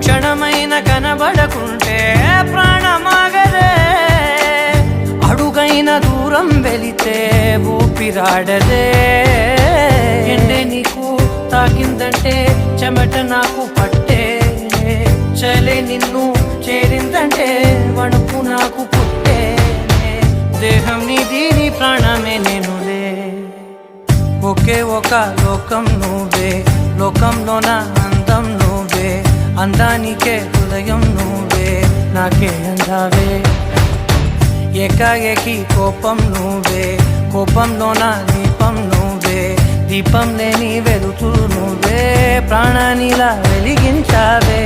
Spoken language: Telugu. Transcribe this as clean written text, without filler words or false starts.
క్షణమైన కనబడకుంటే ప్రాణమాగదే, అడుగైన దూరం వెళితే ఊపిరాడదే. ఎండే నీకు తాకిందంటే చెమట నాకు పట్టే, చలే నిన్ను చేరిందంటే వణుకు నాకు పుట్టే. దేహం నీది నీ ప్రాణమే నేనులే, ఒకే ఒక లోకం నువ్వే, లోకంలోన అందం నువ్వే, అందానికే హృదయం నువ్వే, నాకే అందావే. ఏకాఏకి కోపం నువ్వే, కోపంలోన దీపం నువ్వే, దీపం లేని వెలుతురు నువ్వే, ప్రాణానిలా వెలిగించావే.